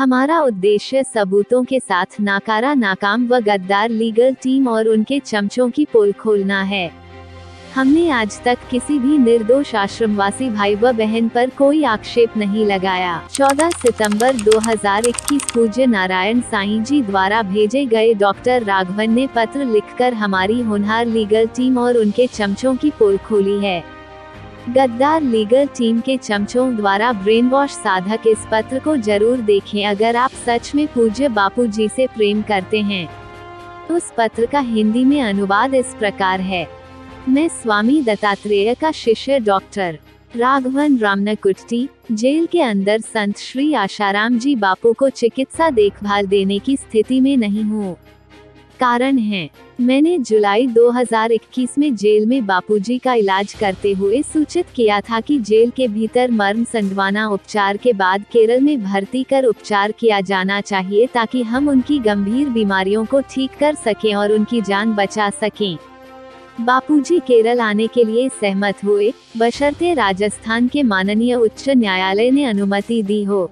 हमारा उद्देश्य सबूतों के साथ नाकारा, नाकाम व गद्दार लीगल टीम और उनके चमचों की पोल खोलना है। हमने आज तक किसी भी निर्दोष आश्रमवासी भाई व बहन पर कोई आक्षेप नहीं लगाया। 14 सितंबर 2021 पूज्य नारायण साईं जी द्वारा भेजे गए डॉक्टर राघवन ने पत्र लिखकर हमारी होनहार लीगल टीम और उनके चमचों की पोल खोली है। गद्दार लीगल टीम के चमचों द्वारा ब्रेन वॉश साधक इस पत्र को जरूर देखें अगर आप सच में पूज्य बापू जी से प्रेम करते हैं। उस पत्र का हिंदी में अनुवाद इस प्रकार है। मैं स्वामी दत्तात्रेय का शिष्य डॉक्टर राघवन रामनाकुट्टी जेल के अंदर संत श्री आशाराम जी बापू को चिकित्सा देखभाल देने की स्थिति में नहीं हूँ। कारण है, मैंने जुलाई 2021 में जेल में बापूजी का इलाज करते हुए सूचित किया था कि जेल के भीतर मर्म संडवाना उपचार के बाद केरल में भर्ती कर उपचार किया जाना चाहिए ताकि हम उनकी गंभीर बीमारियों को ठीक कर सकें और उनकी जान बचा सकें। बापूजी केरल आने के लिए सहमत हुए, बशर्ते राजस्थान के माननीय उच्च न्यायालय ने अनुमति दी हो।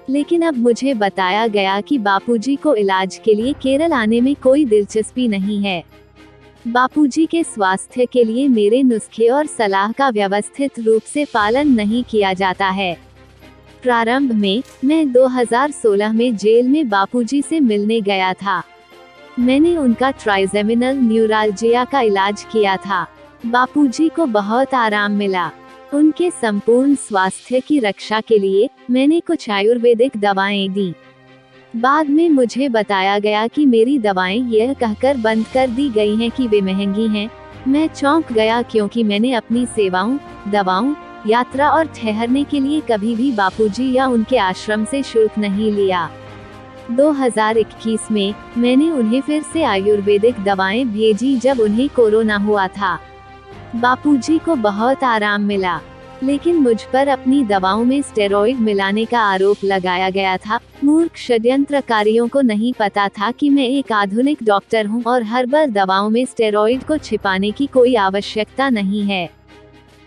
लेकिन अब मुझे बताया गया कि बापूजी को इलाज के लिए केरल आने में कोई दिलचस्पी नहीं है। बापूजी के स्वास्थ्य के लिए मेरे नुस्खे और सलाह का व्यवस्थित रूप से पालन नहीं किया जाता है। प्रारंभ में मैं 2016 में जेल में बापूजी से मिलने गया था। मैंने उनका ट्राइजेमिनल न्यूरालजिया का इलाज किया था। बापूजी को बहुत आराम मिला। उनके संपूर्ण स्वास्थ्य की रक्षा के लिए मैंने कुछ आयुर्वेदिक दवाएं दी। बाद में मुझे बताया गया कि मेरी दवाएं यह कहकर बंद कर दी गई हैं कि वे महंगी हैं। मैं चौंक गया क्योंकि मैंने अपनी सेवाओं, दवाओं, यात्रा और ठहरने के लिए कभी भी बापूजी या उनके आश्रम से शुल्क नहीं लिया। 2021 में मैंने उन्हें फिर से आयुर्वेदिक दवाएं भेजी जब उन्हें कोरोना हुआ था। बापूजी को बहुत आराम मिला, लेकिन मुझ पर अपनी दवाओं में स्टेरॉइड मिलाने का आरोप लगाया गया था। मूर्ख षड्यंत्रकारियों को नहीं पता था कि मैं एक आधुनिक डॉक्टर हूं और हर्बल दवाओं में स्टेरॉइड को छिपाने की कोई आवश्यकता नहीं है।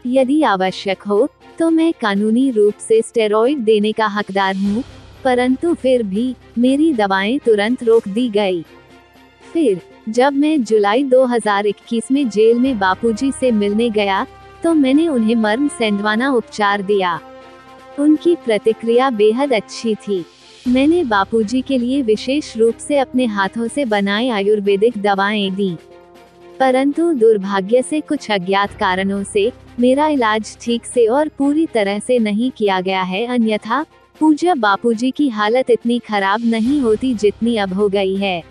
यदि आवश्यक हो तो मैं कानूनी रूप से स्टेरॉइड देने का हकदार हूं, परंतु फिर भी मेरी दवाएं तुरंत रोक दी गई। फिर जब मैं जुलाई 2021 में जेल में बापूजी से मिलने गया तो मैंने उन्हें मर्म सेंडवाना उपचार दिया। उनकी प्रतिक्रिया बेहद अच्छी थी। मैंने बापूजी के लिए विशेष रूप से अपने हाथों से बनाए आयुर्वेदिक दवाएं दी, परंतु दुर्भाग्य से कुछ अज्ञात कारणों से मेरा इलाज ठीक से और पूरी तरह से नहीं किया गया है। अन्यथा पूज्य बापूजी की हालत इतनी खराब नहीं होती जितनी अब हो गई है।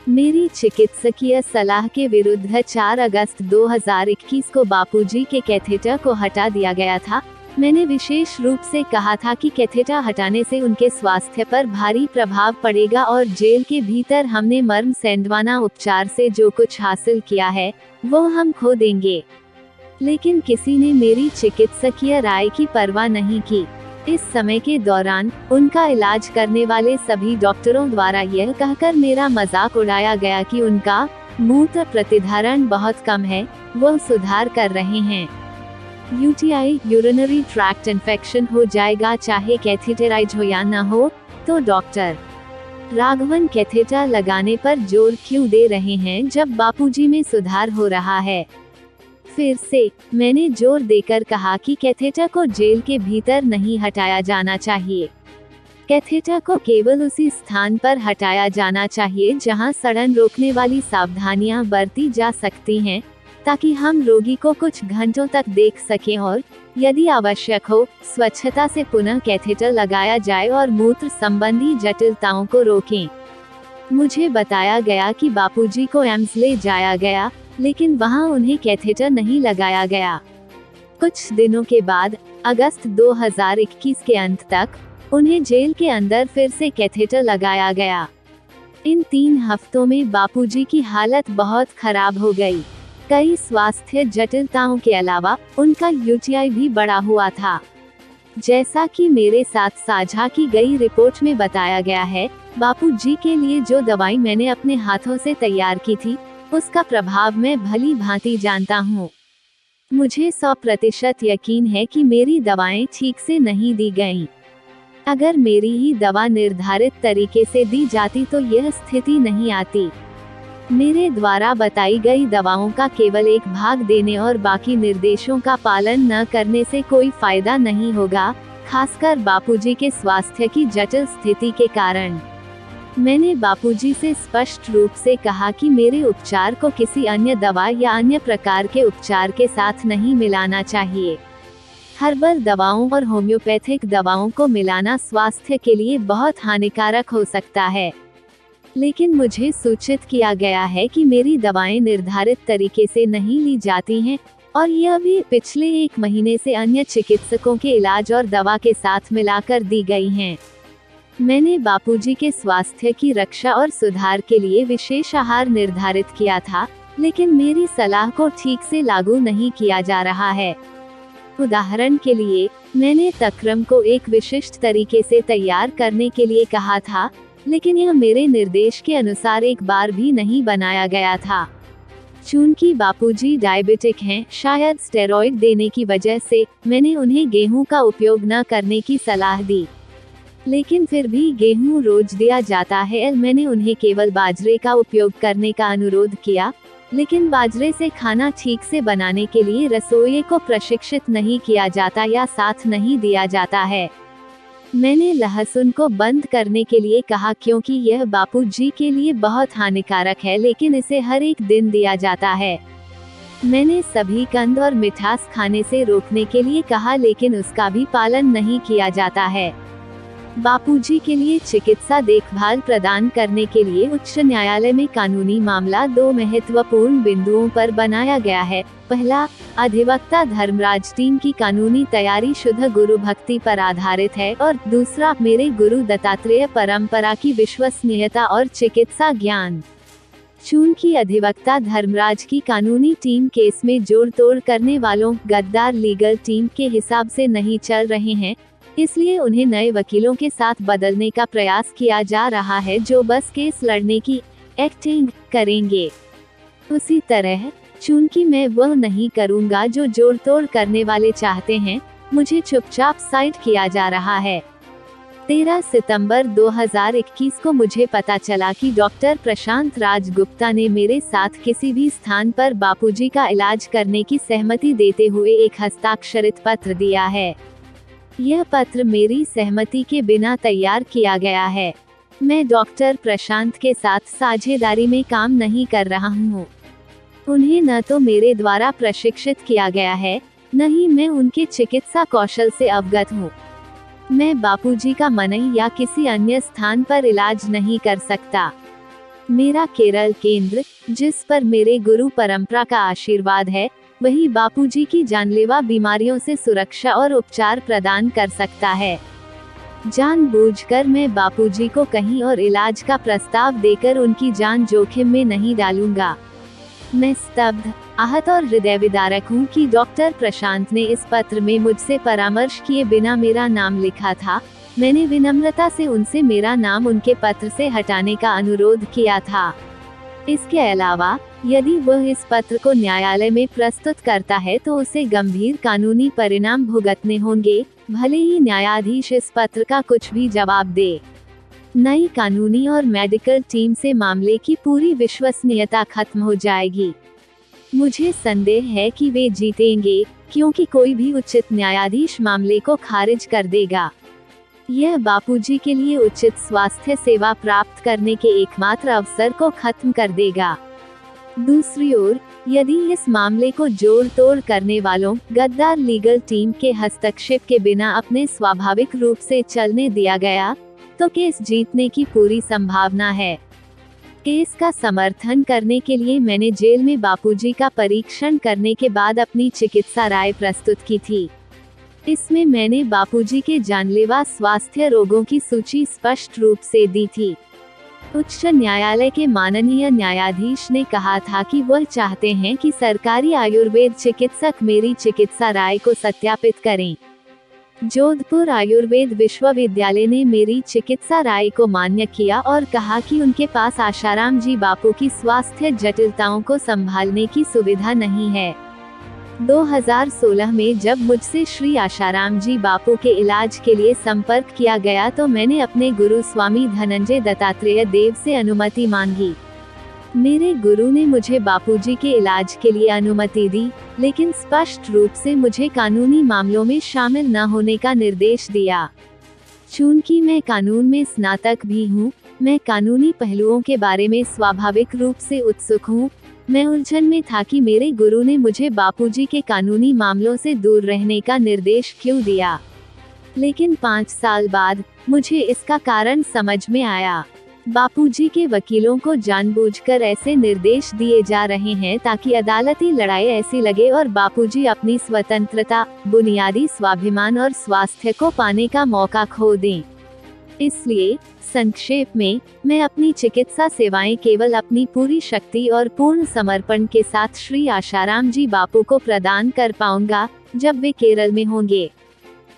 मेरी चिकित्सकीय सलाह के विरुद्ध 4 अगस्त 2021 को बापूजी के कैथेटर को हटा दिया गया था। मैंने विशेष रूप से कहा था कि कैथेटर हटाने से उनके स्वास्थ्य पर भारी प्रभाव पड़ेगा और जेल के भीतर हमने मर्म सेंडवाना उपचार से जो कुछ हासिल किया है वो हम खो देंगे। लेकिन किसी ने मेरी चिकित्सकीय राय की परवाह नहीं की। इस समय के दौरान उनका इलाज करने वाले सभी डॉक्टरों द्वारा यह कहकर मेरा मजाक उड़ाया गया कि उनका मूत्र प्रतिधारण बहुत कम है, वो सुधार कर रहे हैं। यूटीआई यूरिनरी ट्रैक्ट इन्फेक्शन हो जाएगा चाहे कैथेटराइज हो या न हो। तो डॉक्टर राघवन कैथेटर लगाने पर जोर क्यों दे रहे हैं जब बापूजी में सुधार हो रहा है? फिर से मैंने जोर देकर कहा कि कैथेटर को जेल के भीतर नहीं हटाया जाना चाहिए। कैथेटर को केवल उसी स्थान पर हटाया जाना चाहिए जहां सड़न रोकने वाली सावधानियां बरती जा सकती हैं, ताकि हम रोगी को कुछ घंटों तक देख सकें और यदि आवश्यक हो स्वच्छता से पुनः कैथेटर लगाया जाए और मूत्र संबंधी जटिलताओं को रोकें। मुझे बताया गया कि बापूजी को एम्स ले जाया गया, लेकिन वहां उन्हें कैथेटर नहीं लगाया गया। कुछ दिनों के बाद अगस्त 2021 के अंत तक उन्हें जेल के अंदर फिर से कैथेटर लगाया गया। इन 3 हफ्तों में बापूजी की हालत बहुत खराब हो गई। कई स्वास्थ्य जटिलताओं के अलावा उनका यूटीआई भी बढ़ा हुआ था। जैसा कि मेरे साथ साझा की गई रिपोर्ट में बताया गया है, बापूजी के लिए जो दवाई मैंने अपने हाथों से तैयार की थी उसका प्रभाव मैं भली भांति जानता हूँ। मुझे 100% यकीन है कि मेरी दवाएं ठीक से नहीं दी गईं। अगर मेरी ही दवा निर्धारित तरीके से दी जाती तो यह स्थिति नहीं आती। मेरे द्वारा बताई गई दवाओं का केवल एक भाग देने और बाकी निर्देशों का पालन न करने से कोई फायदा नहीं होगा, खासकर बापूजी के स्वास्थ्य की जटिल स्थिति के कारण। मैंने बापूजी से स्पष्ट रूप से कहा कि मेरे उपचार को किसी अन्य दवा या अन्य प्रकार के उपचार के साथ नहीं मिलाना चाहिए। हर्बल दवाओं और होम्योपैथिक दवाओं को मिलाना स्वास्थ्य के लिए बहुत हानिकारक हो सकता है। लेकिन मुझे सूचित किया गया है कि मेरी दवाएं निर्धारित तरीके से नहीं ली जाती हैं, और यह भी पिछले 1 महीने से अन्य चिकित्सकों के इलाज और दवा के साथ मिलाकर दी गई हैं। मैंने बापूजी के स्वास्थ्य की रक्षा और सुधार के लिए विशेष आहार निर्धारित किया था, लेकिन मेरी सलाह को ठीक से लागू नहीं किया जा रहा है। उदाहरण के लिए, मैंने तक्रम को एक विशिष्ट तरीके से तैयार करने के लिए कहा था, लेकिन यह मेरे निर्देश के अनुसार एक बार भी नहीं बनाया गया था। चूंकि बापूजी डायबिटिक हैं, शायद स्टेरॉइड देने की वजह से मैंने उन्हें गेहूं का उपयोग न करने की सलाह दी। लेकिन फिर भी गेहूं रोज दिया जाता है। मैंने उन्हें केवल बाजरे का उपयोग करने का अनुरोध किया, लेकिन बाजरे से खाना ठीक से बनाने के लिए रसोइये को प्रशिक्षित नहीं किया जाता या साथ नहीं दिया जाता है। मैंने लहसुन को बंद करने के लिए कहा क्योंकि यह बापूजी के लिए बहुत हानिकारक है, लेकिन इसे हर एक दिन दिया जाता है। मैंने सभी कंद और मिठास खाने से रोकने के लिए कहा, लेकिन उसका भी पालन नहीं किया जाता है। बापूजी के लिए चिकित्सा देखभाल प्रदान करने के लिए उच्च न्यायालय में कानूनी मामला 2 महत्वपूर्ण बिंदुओं पर बनाया गया है। पहला, अधिवक्ता धर्मराज टीम की कानूनी तैयारी शुद्ध गुरु भक्ति पर आधारित है, और दूसरा, मेरे गुरु दत्तात्रेय परंपरा की विश्वसनीयता और चिकित्सा ज्ञान। चूंकि अधिवक्ता धर्मराज की कानूनी टीम केस में जोड़ तोड़ करने वालों गद्दार लीगल टीम के हिसाब से नहीं चल रहे हैं, इसलिए उन्हें नए वकीलों के साथ बदलने का प्रयास किया जा रहा है, जो बस केस लड़ने की एक्टिंग करेंगे। उसी तरह, चूंकि मैं वह नहीं करूंगा जो जोड़ तोड़ करने वाले चाहते हैं, मुझे चुपचाप साइड किया जा रहा है। 13 सितंबर 2021 को मुझे पता चला कि डॉक्टर प्रशांत राज गुप्ता ने मेरे साथ किसी भी स्थान पर बापूजी का इलाज करने की सहमति देते हुए एक हस्ताक्षरित पत्र दिया है। यह पत्र मेरी सहमति के बिना तैयार किया गया है। मैं डॉक्टर प्रशांत के साथ साझेदारी में काम नहीं कर रहा हूँ। उन्हें न तो मेरे द्वारा प्रशिक्षित किया गया है, न ही मैं उनके चिकित्सा कौशल से अवगत हूँ। मैं बापूजी का मनई या किसी अन्य स्थान पर इलाज नहीं कर सकता। मेरा केरल केंद्र, जिस पर मेरे गुरु परंपरा का आशीर्वाद है, वही बापूजी की जानलेवा बीमारियों से सुरक्षा और उपचार प्रदान कर सकता है। जानबूझकर मैं बापूजी को कहीं और इलाज का प्रस्ताव देकर उनकी जान जोखिम में नहीं डालूंगा। मैं स्तब्ध, आहत और हृदय विदारक हूँ कि डॉक्टर प्रशांत ने इस पत्र में मुझसे परामर्श किए बिना मेरा नाम लिखा था। मैंने विनम्रता से उनसे मेरा नाम उनके पत्र से हटाने का अनुरोध किया था। इसके अलावा, यदि वह इस पत्र को न्यायालय में प्रस्तुत करता है तो उसे गंभीर कानूनी परिणाम भुगतने होंगे, भले ही न्यायाधीश इस पत्र का कुछ भी जवाब दे। नई कानूनी और मेडिकल टीम से मामले की पूरी विश्वसनीयता खत्म हो जाएगी। मुझे संदेह है कि वे जीतेंगे, क्योंकि कोई भी उचित न्यायाधीश मामले को खारिज कर देगा। यह बापूजी के लिए उचित स्वास्थ्य सेवा प्राप्त करने के एकमात्र अवसर को खत्म कर देगा। दूसरी ओर, यदि इस मामले को जोड़ तोड़ करने वालों गद्दार लीगल टीम के हस्तक्षेप के बिना अपने स्वाभाविक रूप से चलने दिया गया, तो केस जीतने की पूरी संभावना है। केस का समर्थन करने के लिए मैंने जेल में बापूजी का परीक्षण करने के बाद अपनी चिकित्सा राय प्रस्तुत की थी। इसमें मैंने बापूजी के जानलेवा स्वास्थ्य रोगों की सूची स्पष्ट रूप से दी थी। उच्च न्यायालय के माननीय न्यायाधीश ने कहा था कि वह चाहते हैं कि सरकारी आयुर्वेद चिकित्सक मेरी चिकित्सा राय को सत्यापित करें। जोधपुर आयुर्वेद विश्वविद्यालय ने मेरी चिकित्सा राय को मान्य किया और कहा कि उनके पास आशाराम जी बापू की स्वास्थ्य जटिलताओं को संभालने की सुविधा नहीं है। 2016 में जब मुझसे श्री आशाराम जी बापू के इलाज के लिए संपर्क किया गया तो मैंने अपने गुरु स्वामी धनंजय दत्तात्रेय देव से अनुमति मांगी। मेरे गुरु ने मुझे बापूजी के इलाज के लिए अनुमति दी, लेकिन स्पष्ट रूप से मुझे कानूनी मामलों में शामिल न होने का निर्देश दिया। चूंकि मैं कानून में स्नातक भी हूँ, मैं कानूनी पहलुओं के बारे में स्वाभाविक रूप से उत्सुक हूँ। मैं उलझन में था कि मेरे गुरु ने मुझे बापूजी के कानूनी मामलों से दूर रहने का निर्देश क्यों दिया, लेकिन 5 साल बाद मुझे इसका कारण समझ में आया। बापूजी के वकीलों को जानबूझकर ऐसे निर्देश दिए जा रहे हैं ताकि अदालती लड़ाई ऐसी लगे और बापूजी अपनी स्वतंत्रता, बुनियादी स्वाभिमान और स्वास्थ्य को पाने का मौका खो दें। इसलिए संक्षेप में, मैं अपनी चिकित्सा सेवाएं केवल अपनी पूरी शक्ति और पूर्ण समर्पण के साथ श्री आशाराम जी बापू को प्रदान कर पाऊंगा जब वे केरल में होंगे।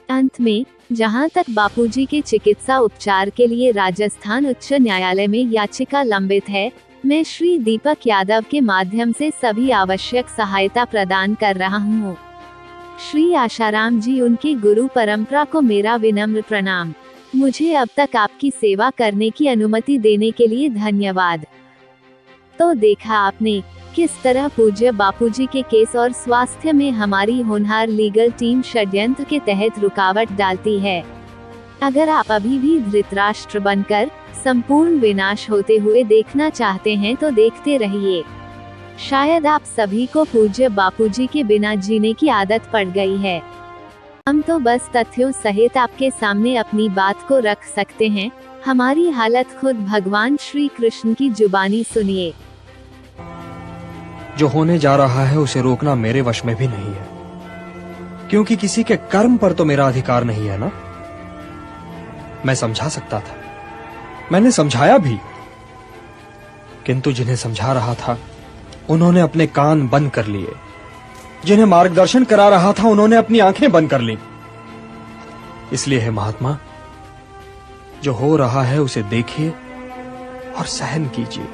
अंत में, जहां तक बापूजी के चिकित्सा उपचार के लिए राजस्थान उच्च न्यायालय में याचिका लंबित है, मैं श्री दीपक यादव के माध्यम से सभी आवश्यक सहायता प्रदान कर रहा हूं। श्री आशाराम जी उनकी गुरु परंपरा को मेरा विनम्र प्रणाम। मुझे अब तक आपकी सेवा करने की अनुमति देने के लिए धन्यवाद। तो देखा आपने किस तरह पूज्य बापूजी के केस और स्वास्थ्य में हमारी होनहार लीगल टीम षड्यंत्र के तहत रुकावट डालती है। अगर आप अभी भी धृतराष्ट्र बनकर संपूर्ण विनाश होते हुए देखना चाहते हैं तो देखते रहिए। शायद आप सभी को पूज्य बापूजी के बिना जीने की आदत पड़ गई है। हम तो बस तथ्यों सहित आपके सामने अपनी बात को रख सकते हैं। हमारी हालत खुद भगवान श्री कृष्ण की जुबानी सुनिए। जो होने जा रहा है उसे रोकना मेरे वश में भी नहीं है, क्योंकि किसी के कर्म पर तो मेरा अधिकार नहीं है ना। मैं समझा सकता था, मैंने समझाया भी, किंतु जिन्हें समझा रहा था उन्होंने अपने कान बंद कर लिए, जिन्हें मार्गदर्शन करा रहा था उन्होंने अपनी आंखें बंद कर लीं। इसलिए हे महात्मा, जो हो रहा है उसे देखिए और सहन कीजिए।